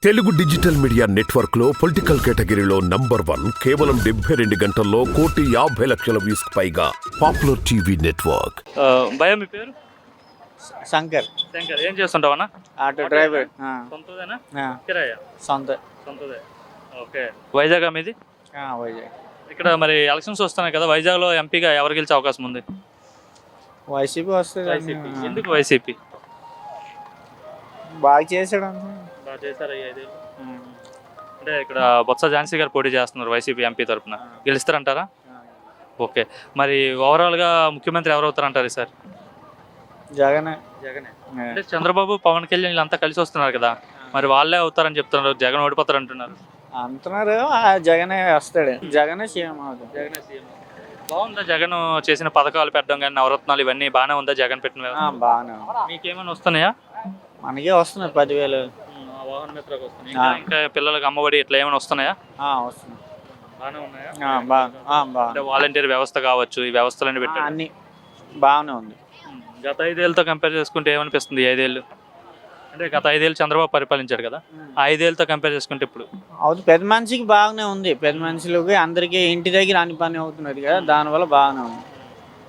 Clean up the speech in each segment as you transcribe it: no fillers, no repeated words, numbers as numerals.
Telugu digital media network లో political కేటగిరీలో number 1 కేవలం 72 గంటల్లో 1,50,00,000 వ్యూస్ పైగా పాపులర్ టీవీ నెట్వర్క్. భయ మీ పేరు? శంకర్. శంకర్ ఏం చేస్తుంటావన్నా? Auto driver. సొంతదేనా? ఆ, కిరాయా? సొంతదే. ఓకే. వైజాగ్ మీది? వైజాగ్. ఇక్కడ మరి ఎలక్షన్స్ వస్తున్నాయి కదా, వైజాగ్లో ఎంపీగా ఎవరు గెలిచే అవకాశం ఉంది? వైసీపీ వస్తుంది. వైసీపీ. ఎందుకు వైసీపీ? బాగా చేశాడు అంతే. బాగా చేశారు ఈ 5 ఏళ్ళు. అంటే ఇక్కడ బొత్స ఝాన్సీ గారు పోటీ చేస్తున్నారు వైసీపీ ఎంపీ తరఫున, గెలుస్తారంటారా? ఓకే. మరి ఓవరాల్గా ముఖ్యమంత్రి ఎవరు అవుతారంటారు సార్? జగనే. అంటే చంద్రబాబు, పవన్ కళ్యాణ్ వీళ్ళంతా కలిసి వస్తున్నారు కదా, మరి వాళ్ళే అవుతారని చెప్తున్నారు, జగన్ ఓడిపోతారు అంటున్నారు. అంటున్నారు. జగనే వస్తాడు. జగనే సీఎం అవుతాడు. జగనే సీఎం. బాగుందా జగన్ చేసిన పథకాలు పెట్టడం కానీ, నవరత్నాలు ఇవన్నీ బాగానే ఉందా జగన్ పెట్టిన? బాగానే. మీకేమైనా వస్తున్నాయా? మనకే వస్తున్నాయి 10,000. వాహన మిత్రకు వస్తున్నాయి. ఇంకా పిల్లలకు అమ్మఒడి ఇట్లా ఏమైనా వస్తున్నాయా? వస్తున్నాయి. బాగానే ఉన్నాయా? బాగా. వాలంటీర్ వ్యవస్థ కావచ్చు, ఈ వ్యవస్థలన్నీ పెట్టారు. అన్ని బాగానే ఉంది. గత 5 ఏళ్ళతో కంపేర్ చేసుకుంటే ఏమనిపిస్తుంది? 5 ఏళ్ళు అంటే గత 5 ఏళ్ళు చంద్రబాబు పరిపాలించాడు కదా, ఆ 5 ఏళ్ళతో కంపేర్ చేసుకుంటే ఇప్పుడు అవుతుంది. పెద్ద మనిషికి బాగానే ఉంది. పెద్ద మనుషులకి అందరికీ ఇంటి దగ్గర అన్ని పని అవుతున్నది కదా, దానివల్ల బాగానే ఉంది.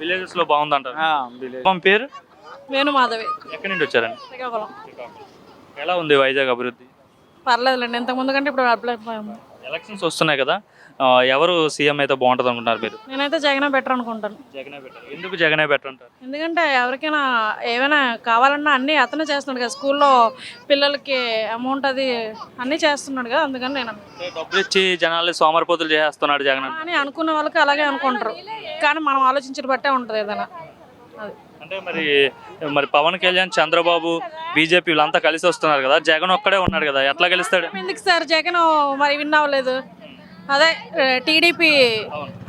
విలేజెస్ లో బాగుందంటారు. విలేజ్. మీ పేరు? వేణు మాధవి. ఎక్కడి నుండి వచ్చారండి? శ్రీకాకుళం. ఎలా ఉంది వైజాగ్ అభివృద్ధి? పర్లేదులేండి, ఇంతకుముందు కంటే ఇప్పుడు ఎలక్షన్స్ వస్తున్నాయి కదా, ఎవరు సీఎం అయితే బాగుంటుంది అనుకుంటున్నారు మీరు? నేనైతే జగనే బెటర్ అనుకుంటాను. జగనే బెటర్. ఎందుకు జగనే బెటర్ అంటారు? ఎందుకంటే ఎవరికైనా ఏమైనా కావాలన్నా అన్నీ అతనే చేస్తున్నాడు కదా, స్కూల్లో పిల్లలకి అమౌంట్ అది అన్నీ చేస్తున్నాడు కదా, అందుకని నేను డబ్బులు ఇచ్చి జనాలు సోమరిపోతులు చేస్తున్నాడు జగన్ అని అనుకున్న వాళ్ళకి అలాగే అనుకుంటారు, కానీ మనం ఆలోచించిన బట్టే ఉంటుంది ఏదైనా. అది అంటే మరి పవన్ కళ్యాణ్, చంద్రబాబు, బీజేపీ వీళ్ళంతా కలిసి వస్తున్నారు కదా, జగన్ ఒక్కడే ఉన్నాడు కదా, ఎట్లా గెలుస్తాడు? ఎందుకు సార్ జగన్ మరి విన్ అవ్వలేదు? అదే టీడీపీ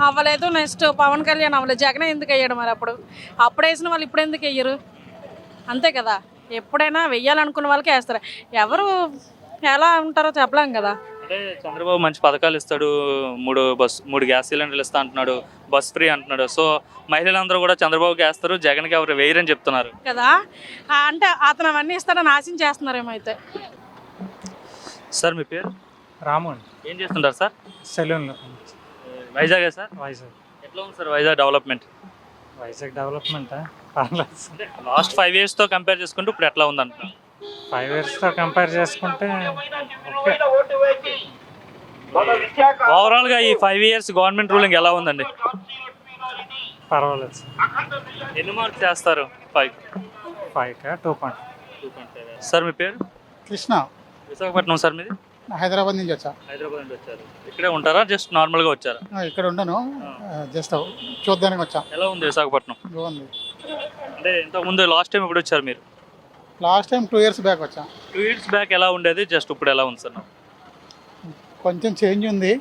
అవ్వలేదు, నెక్స్ట్ పవన్ కళ్యాణ్ అవ్వలేదు, జగన్ ఎందుకు అయ్యాడు? మరి అప్పుడు వేసిన వాళ్ళు ఇప్పుడు ఎందుకు వెయ్యరు? అంతే కదా, ఎప్పుడైనా వెయ్యాలనుకున్న వాళ్ళకి వేస్తారు. ఎవరు ఎలా ఉంటారో చెప్పలేం కదా. అంటే చంద్రబాబు మంచి పథకాలు ఇస్తాడు, 3 గ్యాస్ సిలిండర్లు ఇస్తా అంటున్నాడు, బస్ ఫ్రీ అంటున్నాడు. సో మహిళలందరూ కూడా చంద్రబాబుకి వేస్తారు, జగన్కి ఎవరు వేయరని చెప్తున్నారు కదా. అంటే అతను అవన్నీ ఇస్తాడని ఆశించేస్తున్నారు అయితే. సార్ మీ పేరు? రాము. ఏం చేస్తుంటారు సార్? సెలూన్లో. వైజాగే సార్? వైజాగ్. ఎట్లా ఉంది sir Vizag development? Vizag development పర్లేదు. లాస్ట్ 5 yearsతో కంపేర్ చేసుకుంటే ఇప్పుడు ఎట్లా ఉంది అంటున్నా? 5 yearsతో కంపేర్ చేసుకుంటే ఓవరాల్గా ఈ 5 years గవర్నమెంట్ రూలింగ్ ఎలా ఉందండి? పర్వాలేదు సార్. ఎన్ని మార్క్స్ చేస్తారు? 5కా 2.5. సార్ మీ పేరు? కృష్ణ. విశాఖపట్నం సార్ మీది? హైదరాబాద్ నుంచి వచ్చా. హైదరాబాద్ నుండి వచ్చారు. ఇక్కడే ఉంటారా, జస్ట్ నార్మల్గా వచ్చారా? ఇక్కడ ఉండను, జస్ట్ చూద్దానికి వచ్చా. ఎలా ఉంది విశాఖపట్నం? బాగుంది. అంటే ఇంతకుముందు లాస్ట్ టైం ఇప్పుడు వచ్చారు మీరు? లాస్ట్ టైం 2 years బ్యాక్ వచ్చా. 2 years బ్యాక్ ఎలా ఉండేది, జస్ట్ ఇప్పుడు ఎలా ఉంది సార్? కొంచెం చేంజ్ ఉంది.